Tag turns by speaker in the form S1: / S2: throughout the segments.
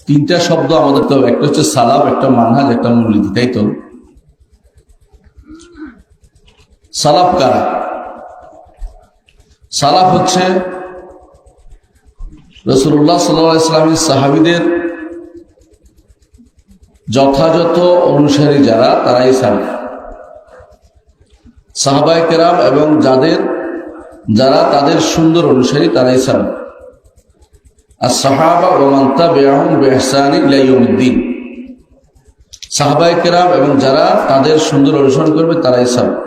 S1: তিনটা শব্দ আমাদের তো, একটা হচ্ছে সালাফ, একটা মানহাজ, একটা মূলনীতি, তাই তো? সালাফ কারা? সালাফ হচ্ছে রাসূলুল্লাহ সাল্লাল্লাহু আলাইহি ওয়াসাল্লামের সাহাবীদের যথাযথ অনুসারী যারা, তারাই সালাফ। সাহাবায়ে কেরাম এবং যারা তাদের সুন্দর অনুসারী, তারাই সালাফ। as-সাহাবা ওয়া মান তাবি'আহুম বিইহসান ইলা ইয়াউমিদ্দিন। সাহাবায়ে কেরাম এবং যারা তাদের সুন্দর অনুসরণ করবে, তারাই সালাফ।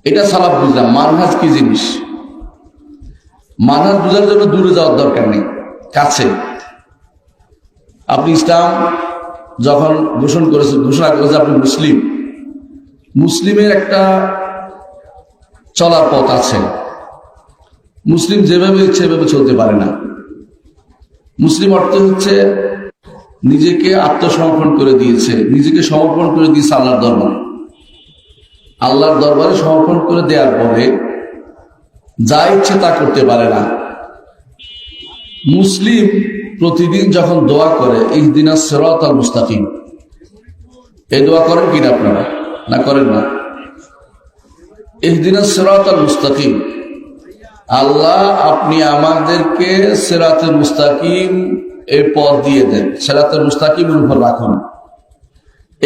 S1: এটা সালাফ বুঝলাম। মানহাজ কি জিনিস? মানহাজ বুঝার জন্য দূরে যাওয়ার দরকার নেই, কাছে। আপনি ইসলাম যখন ঘোষণা করেছে আপনি মুসলিম, মুসলিমের একটা চলার পথ আছে। মুসলিম যেভাবে ইচ্ছে সেভাবে চলতে পারে না। মুসলিম অর্থ হচ্ছে নিজেকে আত্মসমর্পণ করে দিয়েছে, নিজেকে সমর্পণ করে দিয়েছে আল্লাহর দরবারে। আল্লাহর দরবারে সমর্পণ করে দেওয়ার পরে যা ইচ্ছে তা করতে পারে না। মুসলিম প্রতিদিন যখন দোয়া করে, ইহদিনাস সিরাতাল মুস্তাকিম, এই দোয়া করেন কিনা আপনারা? না করেন না? ইহদিনাস সিরাতাল মুস্তাকিম, আল্লাহ আপনি আমাদেরকে সিরাতুল মুস্তাকিম এই পথ দিয়ে দেন, সিরাতুল মুস্তাকিমের উপর রাখুন।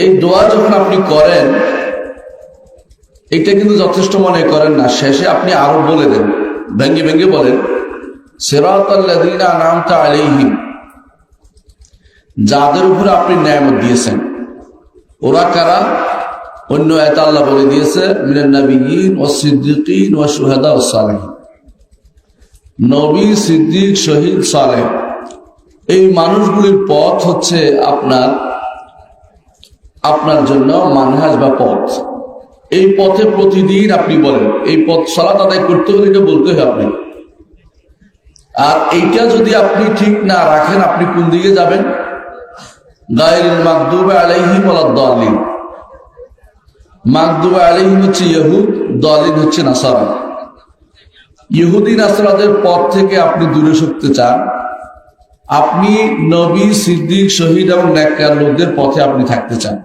S1: এই দোয়া যখন আপনি করেন, এটা কিন্তু যথেষ্ট মনে করেন না। শেষে আপনি আরো বলে দেন, ভেঙ্গে ভেঙ্গে বলেন, সিরাতাল্লাযীনা আন'আমতা আলাইহিম, যাদের উপর আপনি নেয়ামত দিয়েছেন। ওরা কারা? অন্য আয়াতে আল্লাহ বলে দিয়েছে, মিনান নাবিয়্যিন ওয়াস সিদ্দীকিন ওয়াশ শুহাদা ওয়াস সালিহিন। নবী, সিদ্দিক, শহীদ, সালেহ, এই মানুষগুলির পথ হচ্ছে আপনার জন্য মানহাজ বা পথ। এই পথে প্রতিদিন আপনি বলেন, এই পথ সালাত আদায় করতে হলে এটা বলতে হবে আপনি। আর এইটা যদি আপনি ঠিক না রাখেন, আপনি কোন দিকে যাবেন? গায়রিল মাগদুবি আলাইহিম ওয়ালাদ-দাল্লিন। মাগদুবি আলাইহিম হচ্ছে ইহুদ, দাল্লিন হচ্ছে নাসারা। ইহুদি নাসারাদের পথ থেকে আপনি দূরে সরতে চান, আপনি নবী, সিদ্দিক, শহীদ এবং নেককার লোকদের পথে আপনি থাকতে চান।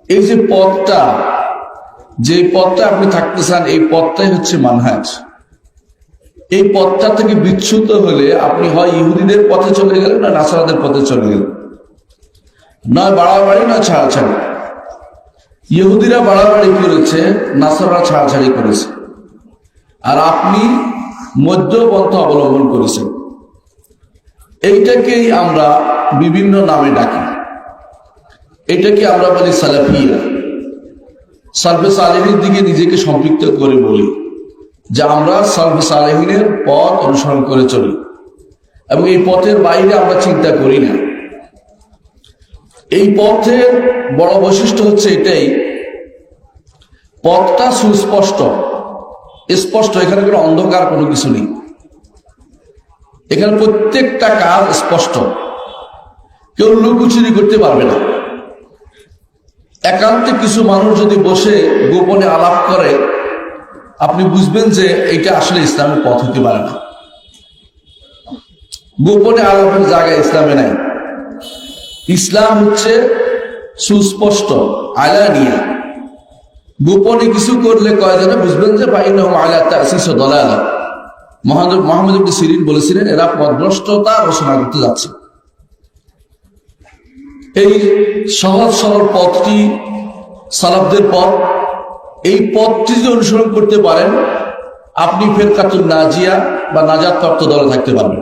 S1: এই যে পথটা আপনি থাকতে চান, এই পথটাই হচ্ছে মানহাজ। এই পথটা থেকে বিচ্যুত হলে আপনি হয় ইহুদিদের পথে চলে গেলেন, না নাসারাদের পথে চলে গেলেন। নয় বাড়াবাড়ি, নয় ছাড়াছাড়ি। ইহুদিরা বাড়াবাড়ি করেছে, নাসারারা ছাড়াছাড়ি করেছে, আর আপনি মধ্যপন্থা অবলম্বন করেছেন। এইটাকেই আমরা বিভিন্ন নামে ডাকি। এটাকে আমরা বলি সালাফিয়া। সালফে সালেহিনের দিকে নিজেকে সম্পৃক্ত করে বলি যে আমরা সালফে সালেহিনের পথ অনুসরণ করে চলি, এবং এই পথের বাইরে আমরা চিন্তা করি না। এই পথের বড় বৈশিষ্ট্য হচ্ছে এটাই, পথটা সুস্পষ্ট, স্পষ্ট। এখানে কোনো অন্ধকার কোনো কিছু নেই। এখানে প্রত্যেকটা কাজ স্পষ্ট, কেউ লুকোচুরি করতে পারবে না। একান্তে কিছু মানুষ যদি বসে গোপনে আলাপ করে, আপনি বুঝবেন যে এটা আসলে ইসলামের পথ হতে পারে না। গোপনে আলাপের জায়গায় ইসলামে নাই। ইসলাম হচ্ছে সুস্পষ্ট, আলানিয়া। গোপনে কিছু করলে কয়জনে বুঝবেন যে ফাইন্নাহুম আলা তাসিস দালালা। মুহাম্মদ ইবনে সিরিন বলেছিলেন, এরা পথভ্রষ্টতা রচনা করতে যাচ্ছে। এই সহজ সরল পথটি সালাফদের পথ। এই পথটি যদি অনুসরণ করতে পারেন, আপনি ফিরকাতুন নাজিয়া বা নাজাত প্রাপ্ত দলে থাকতে পারবেন।